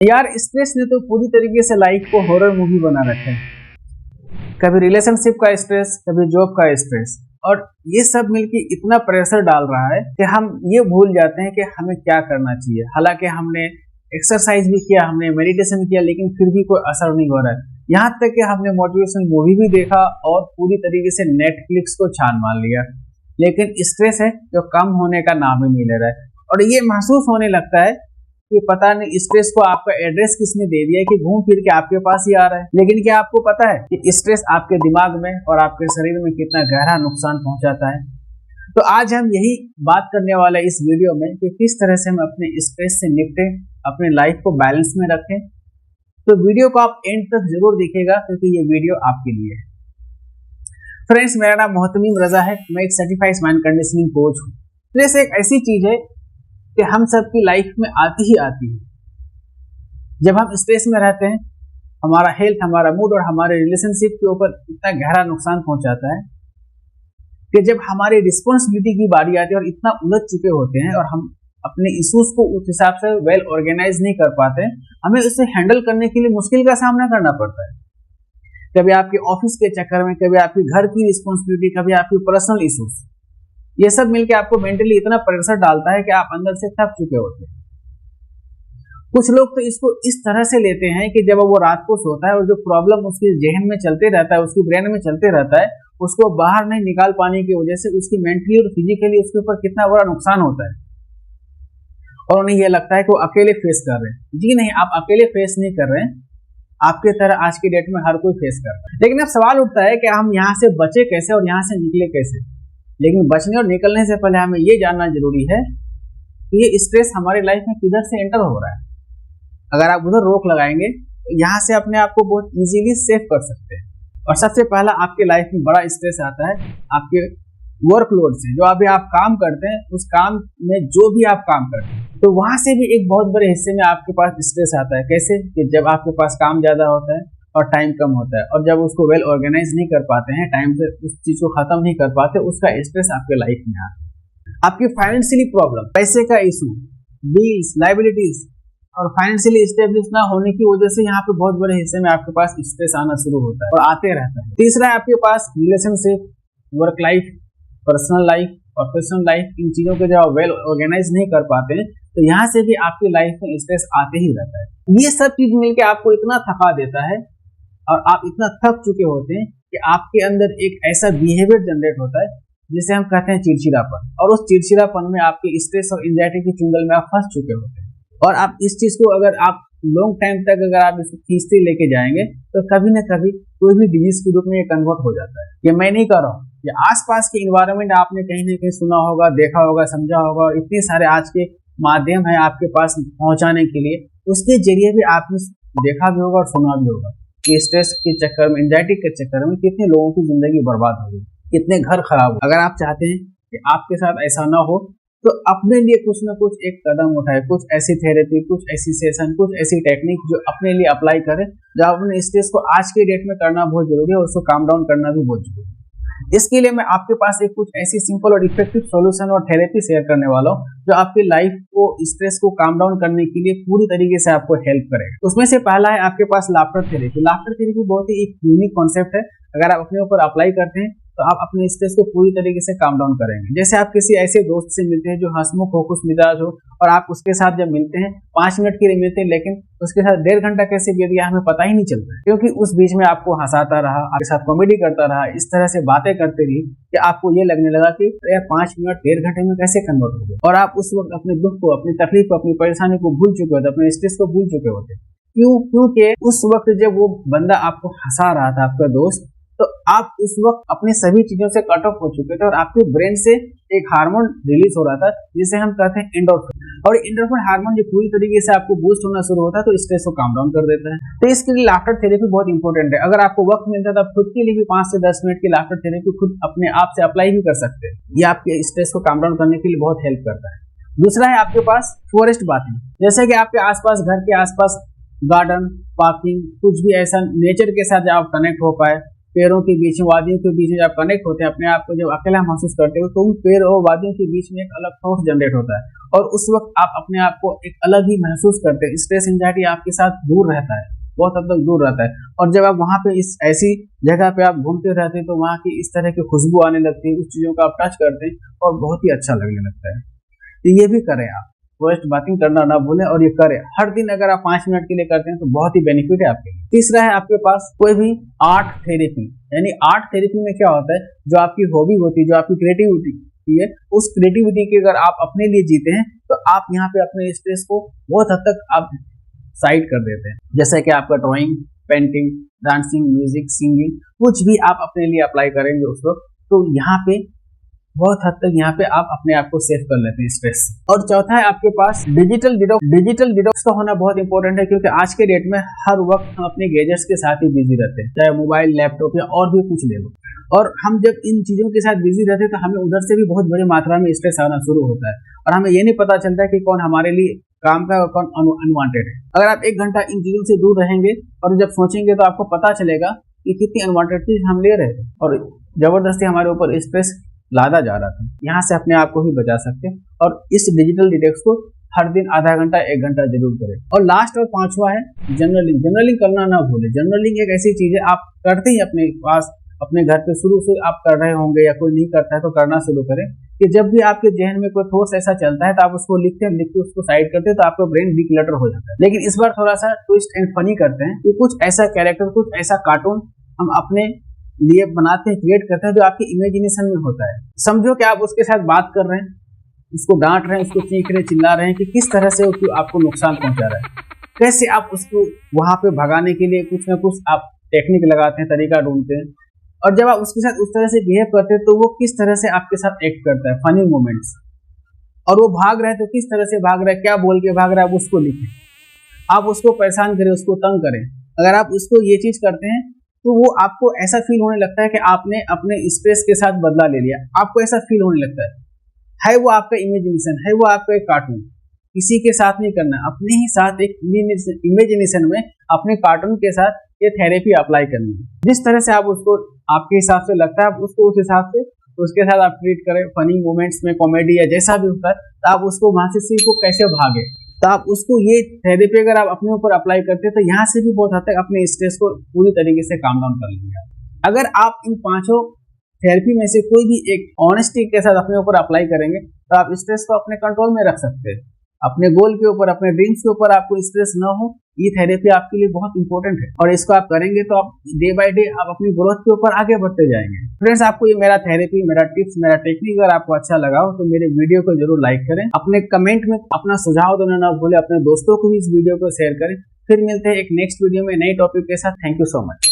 यार स्ट्रेस ने तो पूरी तरीके से लाइफ को हॉरर मूवी बना रखा है। कभी रिलेशनशिप का स्ट्रेस, कभी जॉब का स्ट्रेस, और ये सब मिलके इतना प्रेशर डाल रहा है कि हम ये भूल जाते हैं कि हमें क्या करना चाहिए। हालांकि हमने एक्सरसाइज भी किया, हमने मेडिटेशन किया, लेकिन फिर भी कोई असर नहीं हो रहा है। यहाँ तक कि हमने मोटिवेशनल मूवी भी देखा और पूरी तरीके से नेटफ्लिक्स को छान मार लिया, लेकिन स्ट्रेस है जो कम होने का नाम ही नहीं ले रहा है। और ये महसूस होने लगता है कि पता नहीं स्ट्रेस को आपका एड्रेस किसने दे दिया है कि घूम फिर के आपके पास ही आ रहा है। लेकिन क्या आपको पता है कि स्ट्रेस आपके दिमाग में और आपके शरीर में कितना गहरा नुकसान पहुंचाता है? तो आज हम यही बात करने वाले हैं इस वीडियो में कि किस तरह से हम अपने स्ट्रेस से निपटें, अपने लाइफ को बैलेंस में रखें। तो वीडियो को आप एंड तक जरूर देखिएगा क्योंकि ये वीडियो आपके लिए है। फ्रेंड्स, मेरा नाम मोहतमीम रजा है, मैं एक सर्टिफाइड माइंड कंडीशनिंग कोच हूँ। स्ट्रेस एक ऐसी चीज है कि हम सबकी लाइफ में आती ही आती है। जब हम स्ट्रेस में रहते हैं, हमारा हेल्थ, हमारा मूड और हमारे रिलेशनशिप के ऊपर इतना गहरा नुकसान पहुंचाता है कि जब हमारी रिस्पॉन्सिबिलिटी की बारी आती है और इतना उलझ चुके होते हैं और हम अपने इश्यूज को उस हिसाब से वेल ऑर्गेनाइज नहीं कर पाते, हमें उसे हैंडल करने के लिए मुश्किल का सामना करना पड़ता है। कभी आपके ऑफिस के चक्कर में, कभी आपके घर की रिस्पॉन्सिबिलिटी, कभी आपकी पर्सनल इश्यूज, ये सब मिलके आपको मेंटली इतना प्रेशर डालता है कि आप अंदर से थक चुके होते हैं। कुछ लोग तो इसको इस तरह से लेते हैं कि जब वो रात को सोता है और जो प्रॉब्लम उसके जहन में चलते रहता है, उसकी ब्रेन में चलते रहता है, उसको बाहर नहीं निकाल पाने की वजह से उसकी मेंटली और फिजिकली उसके ऊपर कितना बड़ा नुकसान होता है। और उन्हें यह लगता है कि वो अकेले फेस कर रहे हैं। जी नहीं, आप अकेले फेस नहीं कर रहे हैं, आपके तरह आज की डेट में हर कोई फेस कर रहा है। लेकिन अब सवाल उठता है कि हम यहाँ से बचे कैसे और यहाँ से निकले कैसे। लेकिन बचने और निकलने से पहले हमें ये जानना जरूरी है कि ये स्ट्रेस हमारी लाइफ में किधर से एंटर हो रहा है। अगर आप उधर रोक लगाएंगे तो यहाँ से अपने आप को बहुत इजीली सेव कर सकते हैं। और सबसे पहला आपके लाइफ में बड़ा स्ट्रेस आता है आपके वर्कलोड से। जो अभी आप काम करते हैं, उस काम में जो भी आप काम करते हैं, तो वहां से भी एक बहुत बड़े हिस्से में आपके पास स्ट्रेस आता है। कैसे कि जब आपके पास काम ज्यादा होता है और टाइम कम होता है, और जब उसको वेल ऑर्गेनाइज नहीं कर पाते हैं, टाइम से उस चीज को खत्म नहीं कर पाते, उसका स्ट्रेस आपके लाइफ में आता है। आपकी फाइनेंशियली प्रॉब्लम, पैसे का इशू, बिल्स, लाइबिलिटीज और फाइनेंशियली स्टेबलिश ना होने की वजह से यहाँ पे बहुत बड़े हिस्से में आपके पास स्ट्रेस आना शुरू होता है और आते रहता है। तीसरा है आपके पास relationship, work life, personal life, professional life. इन चीजों को जब आप वेल ऑर्गेनाइज नहीं कर पाते हैं तो यहाँ से भी आपकी लाइफ में स्ट्रेस आते ही रहता है। ये सब चीज मिलकर आपको इतना थका देता है और आप इतना थक चुके होते हैं कि आपके अंदर एक ऐसा बिहेवियर जनरेट होता है जिसे हम कहते हैं चिड़चिड़ापन। और उस चिड़चिड़ापन में आपके स्ट्रेस और एंजाइटी के चुंगल में आप फंस चुके होते हैं। और आप इस चीज को अगर आप लॉन्ग टाइम तक अगर आप इसको खींचते लेके जाएंगे तो कभी ना कभी कोई भी डिजीज के रूप में ये कन्वर्ट हो जाता है। ये मैं नहीं कर रहा हूँ, ये आसपास के इन्वायरमेंट आपने कहीं ना कहीं सुना होगा, देखा होगा, समझा होगा, और इतने सारे आज के माध्यम है आपके पास पहुंचाने के लिए, उसके जरिए भी आपने देखा भी होगा और सुना भी होगा कि स्ट्रेस के चक्कर में, एंजाइटी के चक्कर में कितने लोगों की जिंदगी बर्बाद हो गई, कितने घर खराब हो। अगर आप चाहते हैं कि आपके साथ ऐसा ना हो तो अपने लिए कुछ ना कुछ एक कदम उठाए, कुछ ऐसी थेरेपी, कुछ ऐसी सेशन, कुछ ऐसी टेक्निक जो अपने लिए अप्लाई करें, जो अपने स्ट्रेस को आज के डेट में करना बहुत जरूरी है और उसको काम डाउन करना भी बहुत जरूरी है। इसके लिए मैं आपके पास एक कुछ ऐसी सिंपल और इफेक्टिव सॉल्यूशन और थेरेपी शेयर करने वाला हूँ जो आपकी लाइफ को, स्ट्रेस को काम डाउन करने के लिए पूरी तरीके से आपको हेल्प करेगा। उसमें से पहला है आपके पास लाफ्टर थेरेपी। लाफ्टर थेरेपी बहुत ही एक यूनिक कॉन्सेप्ट है। अगर आप अपने ऊपर अप्लाई करते हैं तो आप अपने स्ट्रेस को पूरी तरीके से काम डाउन करेंगे। जैसे आप किसी ऐसे दोस्त से मिलते हैं जो हंसमुख हो, खुश मिजाज हो, और आप उसके साथ जब मिलते हैं 5 मिनट के लिए मिलते हैं, लेकिन उसके साथ 1.5 घंटा कैसे बीत गया हमें पता ही नहीं चलता, क्योंकि उस बीच में आपको हंसाता रहा, आपके साथ कॉमेडी करता रहा, इस तरह से बातें करते रही कि आपको ये लगने लगा कि यार 5 मिनट 1.5 घंटे में कैसे कन्वर्ट हो गए। और आप उस वक्त अपने दुख को, अपनी तकलीफ को, अपनी परेशानी को भूल चुके होते, अपने स्ट्रेस को भूल चुके होते। क्योंकि उस वक्त जब वो बंदा आपको हंसा रहा था, आपका दोस्त, तो आप उस वक्त अपनी सभी चीजों से कट ऑफ हो चुके थे और आपके ब्रेन से एक हार्मोन रिलीज हो रहा था जिसे हम कहते हैं एंडोर्फिन। और एंडोर्फिन हार्मोन जो पूरी तरीके से आपको बूस्ट होना शुरू होता है तो स्ट्रेस को काम डाउन कर देता है। तो इसके लिए लाफ्टर थेरेपी बहुत इंपॉर्टेंट है। अगर आपको वक्त मिलता है तो आप खुद के लिए भी 5 से 10 मिनट की लाफ्टर थेरेपी खुद अपने आप से अप्लाई भी कर सकते हैं। ये आपके स्ट्रेस को काम डाउन करने के लिए बहुत हेल्प करता है। दूसरा है आपके पास फॉरेस्ट बाथिंग। जैसे कि आपके आसपास, घर के आसपास गार्डन, पार्किंग, कुछ भी ऐसा नेचर के साथ आप कनेक्ट हो पाए, पेड़ों के बीच, वादियों के बीच जब कनेक्ट होते हैं, अपने आप को जब अकेला महसूस करते हो, तो उन पेड़ और वादियों के बीच में एक अलग थॉट जनरेट होता है और उस वक्त आप अपने आप को एक अलग ही महसूस करते हैं। स्ट्रेस एंजाइटी आपके साथ दूर रहता है, बहुत हद तक दूर रहता है। और जब आप वहाँ पे इस ऐसी जगह पे आप घूमते रहते हैं तो वहाँ की इस तरह की खुशबू आने लगती है, उस चीजों को आप टच करते हैं और बहुत ही अच्छा लगने लगता है। तो ये भी करें आप, फर्स्ट बाथिंग करना ना भूलें और ये करें हर दिन। अगर आप 5 मिनट के लिए करते हैं तो बहुत ही बेनिफिट है आपके लिए। तीसरा है आपके पास कोई भी आर्ट थेरेपी, यानी आर्ट थेरेपी में क्या होता है, जो आपकी हॉबी होती है, जो आपकी क्रिएटिविटी है, उस क्रिएटिविटी के अगर आप अपने लिए जीते हैं तो आप यहाँ पे अपने स्ट्रेस को बहुत हद तक आप साइड कर देते हैं। जैसे कि आपका drawing, painting, dancing, music, singing, कुछ भी आप अपने लिए अप्लाई करेंगे उस वक्त, तो यहाँ पे बहुत हद तक यहाँ पे आप अपने आप को सेव कर लेते हैं स्ट्रेस से। और चौथा है आपके पास डिजिटल डिटॉक्स। डिजिटल डिटॉक्स का होना बहुत इंपॉर्टेंट है, क्योंकि आज के डेट में हर वक्त हम अपने गैजेट्स के साथ ही बिजी रहते हैं, चाहे मोबाइल, लैपटॉप या और भी कुछ ले लो। और हम जब इन चीजों के साथ बिजी रहते हैं तो हमें उधर से भी बहुत बड़ी मात्रा में स्ट्रेस आना शुरू होता है और हमें ये नहीं पता चलता कि कौन हमारे लिए काम का और कौन अनवांटेड है। अगर आप 1 घंटा इन चीजों से दूर रहेंगे और जब सोचेंगे तो आपको पता चलेगा कि कितनी अनवांटेड चीज हम ले रहे थे और जबरदस्ती हमारे ऊपर स्ट्रेस लादा जा रहा था। यहाँ से अपने आप को भी बचा सकते हैं और इस डिजिटल डिटॉक्स को हर दिन आधा घंटा 1 घंटा जरूर करें। और लास्ट और पांचवा है जर्नलिंग। जर्नलिंग करना ना भूलें। जर्नलिंग एक ऐसी चीज है, आप करते ही अपने पास, अपने घर पे शुरू से आप कर रहे होंगे या कोई नहीं करता है तो करना शुरू करें कि जब भी आपके जहन में कोई थॉट्स ऐसा चलता है तो आप उसको लिखते हैं, लिख के उसको साइड करते हैं तो आपका ब्रेन डिक्लटर हो जाता है। लेकिन इस बार थोड़ा सा ट्विस्ट एंड फनी करते हैं कि कुछ ऐसा कैरेक्टर, कुछ ऐसा कार्टून हम अपने लिए बनाते हैं, क्रिएट करते हैं जो आपकी इमेजिनेशन में होता है। समझो कि आप उसके साथ बात कर रहे हैं, उसको डांट रहे हैं, उसको चीख रहे, चिल्ला रहे हैं कि किस तरह से वो आपको नुकसान पहुंचा रहा है, कैसे आप उसको वहां पे भगाने के लिए कुछ ना कुछ आप टेक्निक लगाते हैं, तरीका ढूंढते हैं। और जब आप उसके साथ उस तरह से बिहेव करते हैं तो वो किस तरह से आपके साथ एक्ट करता है, फनी मोमेंट्स। और वो भाग रहा है तो किस तरह से भाग रहा है, क्या बोल के भाग रहा है, आप उसको लिखें, आप उसको परेशान करें, उसको तंग करें। अगर आप उसको ये चीज करते हैं तो वो आपको ऐसा फील होने लगता है कि आपने अपने स्ट्रेस के साथ बदला ले लिया, आपको ऐसा फील होने लगता है वो आपका इमेजिनेशन है, वो आपका एक कार्टून। किसी के साथ नहीं करना, अपने ही साथ एक इमेजिनेशन में अपने कार्टून के साथ ये थेरेपी अप्लाई करनी है। जिस तरह से आप उसको आपके हिसाब से लगता है आप उसको उस हिसाब से उसके साथ आप ट्रीट करें। फनी मोमेंट्स में, कॉमेडी या जैसा भी होता है, तो आप उसको वहां से सीखो कैसे भागे, तो आप उसको ये थेरेपी अगर आप अपने ऊपर अप्लाई करते हैं तो यहाँ से भी बहुत हद तक अपने स्ट्रेस को पूरी तरीके से काम डाउन कर लेंगे। अगर आप इन 5 थेरेपी में से कोई भी एक ऑनेस्टी के साथ अपने ऊपर अप्लाई करेंगे तो आप स्ट्रेस को अपने कंट्रोल में रख सकते हैं। अपने गोल के ऊपर, अपने ड्रीम्स के ऊपर आपको स्ट्रेस न हो, ये थेरेपी आपके लिए बहुत इंपॉर्टेंट है और इसको आप करेंगे तो आप डे बाय डे आप अपनी ग्रोथ के ऊपर आगे बढ़ते जाएंगे। फ्रेंड्स, आपको ये मेरा थेरेपी, मेरा टिप्स, मेरा टेक्निक अगर आपको अच्छा लगा हो तो मेरे वीडियो को जरूर लाइक करें, अपने कमेंट में अपना सुझाव देना ना भूलें, अपने दोस्तों को भी इस वीडियो को शेयर करें। फिर मिलते हैं एक नेक्स्ट वीडियो में नई टॉपिक के साथ। Thank you so much.